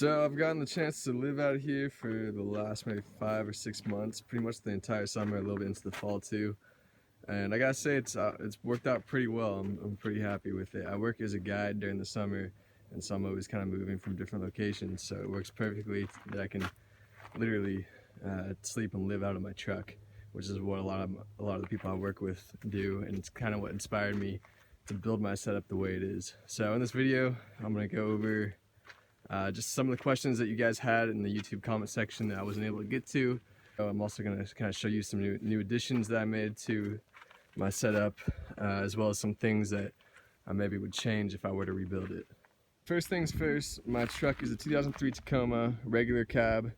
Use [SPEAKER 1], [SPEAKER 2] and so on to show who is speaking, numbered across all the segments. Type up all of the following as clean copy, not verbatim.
[SPEAKER 1] So I've gotten the chance to live out here for the last maybe 5 or 6 months, pretty much the entire summer, a little bit into the fall too. And I gotta say it's worked out pretty well. I'm pretty happy with it. I work as a guide during the summer, and so I'm always kind of moving from different locations. So it works perfectly that I can literally sleep and live out of my truck, which is what a lot of the people I work with do, and it's kind of what inspired me to build my setup the way it is. So in this video, I'm gonna go over just some of the questions that you guys had in the YouTube comment section that I wasn't able to get to. So I'm also going to kind of show you some new additions that I made to my setup, as well as some things that I maybe would change if I were to rebuild it. First things first, my truck is a 2003 Tacoma regular cab.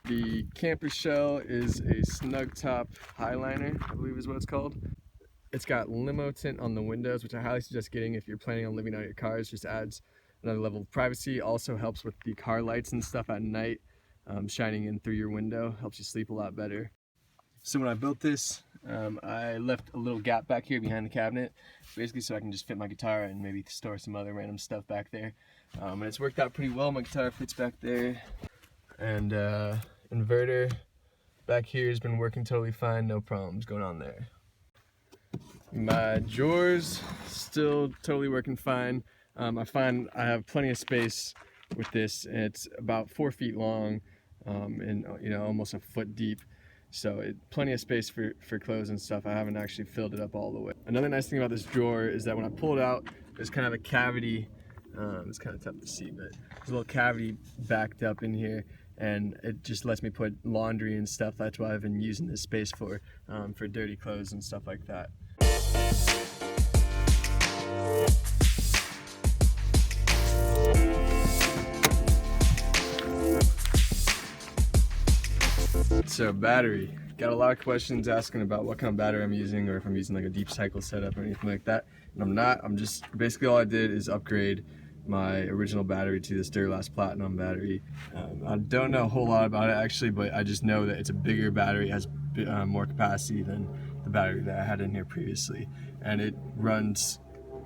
[SPEAKER 1] The camper shell is a snug top Highliner, I believe is what it's called. It's got limo tint on the windows, which I highly suggest getting if you're planning on living out your cars. Just adds another level of privacy. Also helps with the car lights and stuff at night, shining in through your window, helps you sleep a lot better. So when I built this, I left a little gap back here behind the cabinet, basically so I can just fit my guitar and maybe store some other random stuff back there. And it's worked out pretty well. My guitar fits back there, and inverter back here has been working totally fine, no problems going on there. My drawers still totally working fine. I find I have plenty of space with this, and it's about 4 feet long, and almost a foot deep. So plenty of space for clothes and stuff. I haven't actually filled it up all the way. Another nice thing about this drawer is that when I pull it out, there's kind of a cavity. It's kind of tough to see, but there's a little cavity backed up in here, and it just lets me put laundry and stuff. That's what I've been using this space for dirty clothes and stuff like that. So battery, got a lot of questions asking about what kind of battery I'm using, or if I'm using like a deep cycle setup or anything like that, and I'm not. I'm just basically, all I did is upgrade my original battery to this Duralast Platinum battery. I don't know a whole lot about it actually, but I just know that it's a bigger battery, has more capacity than the battery that I had in here previously, and it runs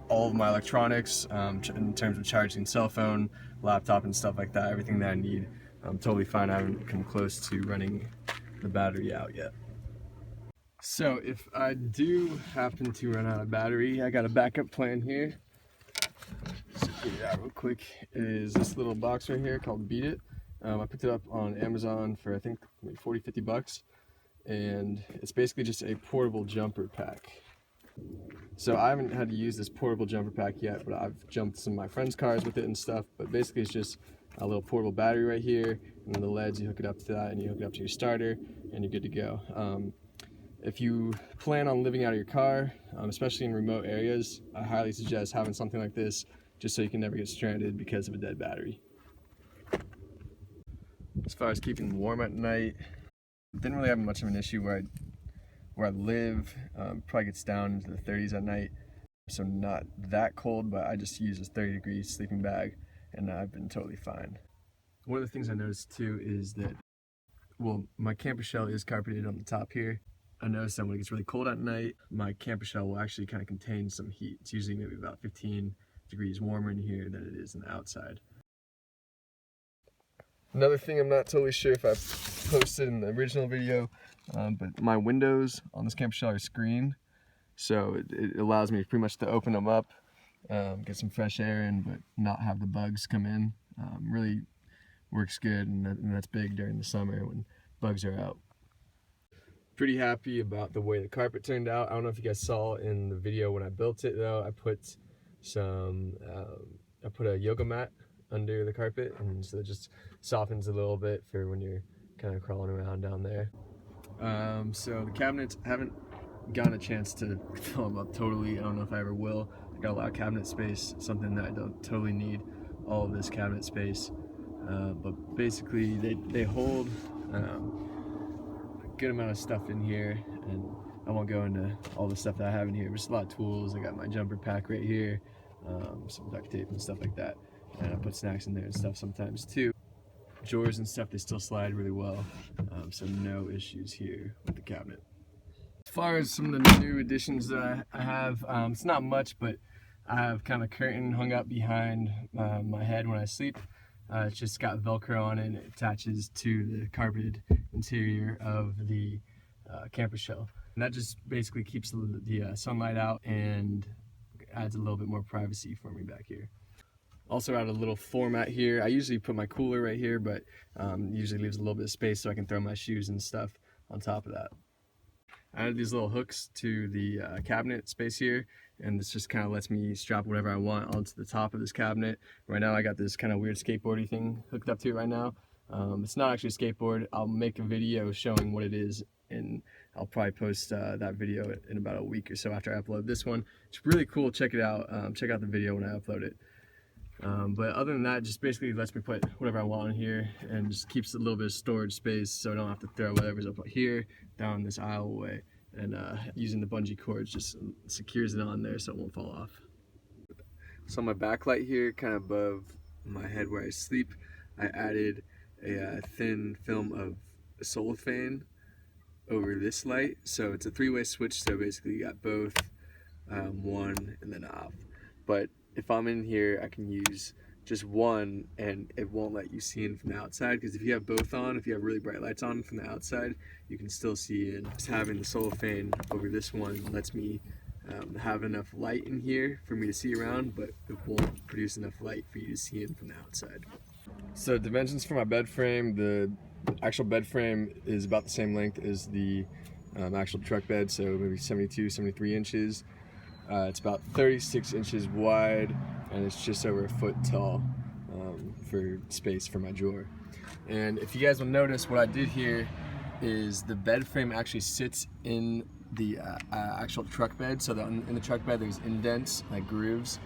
[SPEAKER 1] all of my electronics in terms of charging cell phone, laptop and stuff like that, everything that I need. I'm totally fine. I haven't come close to running the battery out yet. So if I do happen to run out of battery, I got a backup plan here. So get it out real quick. It is this little box right here called Beat It. I picked it up on Amazon for I think maybe 40-50 bucks, and it's basically just a portable jumper pack. So I haven't had to use this portable jumper pack yet, but I've jumped some of my friends' cars with it and stuff. But basically it's just a little portable battery right here, and then the LEDs, you hook it up to that, and you hook it up to your starter, and you're good to go. If you plan on living out of your car, especially in remote areas, I highly suggest having something like this, just so you can never get stranded because of a dead battery. As far as keeping warm at night, didn't really have much of an issue where I live. Probably gets down into the 30s at night, so not that cold, but I just use this 30-degree sleeping bag, and I've been totally fine. One of the things I noticed too is that, well, my camper shell is carpeted on the top here. I noticed that when it gets really cold at night, my camper shell will actually kind of contain some heat. It's usually maybe about 15 degrees warmer in here than it is in the outside. Another thing I'm not totally sure if I posted in the original video, but my windows on this camper shell are screened, so it allows me pretty much to open them up, get some fresh air in, but not have the bugs come in. Really works good, and that's big during the summer when bugs are out. Pretty happy about the way the carpet turned out. I don't know if you guys saw in the video when I built it though, I put a yoga mat under the carpet, and so it just softens a little bit for when you're kind of crawling around down there. So the cabinets, I haven't gotten a chance to fill them up totally. I don't know if I ever will. I got a lot of cabinet space, something that I don't totally need all of this cabinet space, but basically they hold a good amount of stuff in here, and I won't go into all the stuff that I have in here. Just a lot of tools. I got my jumper pack right here, some duct tape and stuff like that, and I put snacks in there and stuff sometimes too. Drawers and stuff, they still slide really well, so no issues here with the cabinet. As far as some of the new additions that I have, it's not much, but I have kind of a curtain hung up behind my head when I sleep. It's just got Velcro on it and it attaches to the carpeted interior of the camper shell. And that just basically keeps the sunlight out and adds a little bit more privacy for me back here. Also add a little floor mat here. I usually put my cooler right here, but usually leaves a little bit of space so I can throw my shoes and stuff on top of that. I added these little hooks to the cabinet space here, and this just kind of lets me strap whatever I want onto the top of this cabinet. Right now I got this kind of weird skateboardy thing hooked up to it right now. It's not actually a skateboard. I'll make a video showing what it is, and I'll probably post that video in about a week or so after I upload this one. It's really cool. Check it out. Check out the video when I upload it. But other than that, just basically lets me put whatever I want in here and just keeps a little bit of storage space so I don't have to throw whatever's up here down this aisleway. And using the bungee cords just secures it on there so it won't fall off. So on my backlight here, kind of above my head where I sleep, I added a thin film of cellophane over this light. So it's a three-way switch, so basically you got both, one and then off. But if I'm in here, I can use just one and it won't let you see in from the outside, because if you have both on, if you have really bright lights on from the outside, you can still see in. Just having the cellophane over this one lets me have enough light in here for me to see around, but it won't produce enough light for you to see in from the outside. So dimensions for my bed frame, the actual bed frame is about the same length as the actual truck bed, so maybe 72, 73 inches. It's about 36 inches wide, and it's just over a foot tall for space for my drawer. And if you guys will notice, what I did here is the bed frame actually sits in the actual truck bed. So in the truck bed there's indents, like grooves,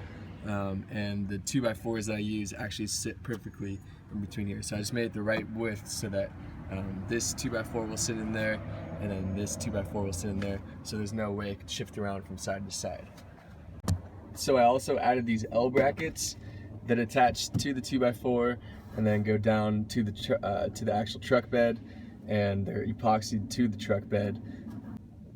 [SPEAKER 1] and the 2x4s that I use actually sit perfectly in between here. So I just made it the right width so that this 2x4 will sit in there, and then this 2x4 will sit in there, so there's no way it could shift around from side to side. So I also added these L brackets that attach to the 2x4 and then go down to the actual truck bed, and they're epoxied to the truck bed.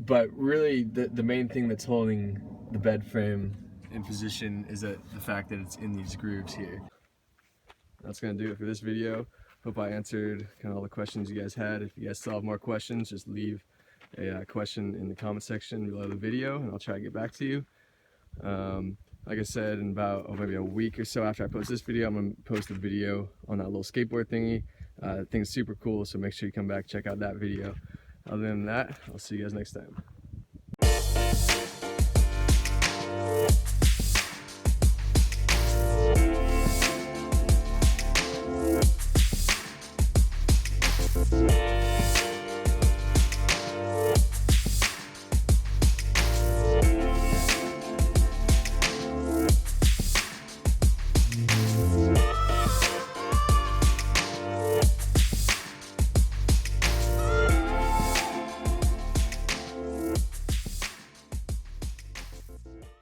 [SPEAKER 1] But really the main thing that's holding the bed frame in position is the fact that it's in these grooves here. That's gonna do it for this video. Hope I answered kind of all the questions you guys had. If you guys still have more questions, just leave a question in the comment section below the video and I'll try to get back to you. Like I said, in about maybe a week or so after I post this video, I'm going to post a video on that little skateboard thingy. The thing's super cool, so make sure you come back, check out that video. Other than that, I'll see you guys next time.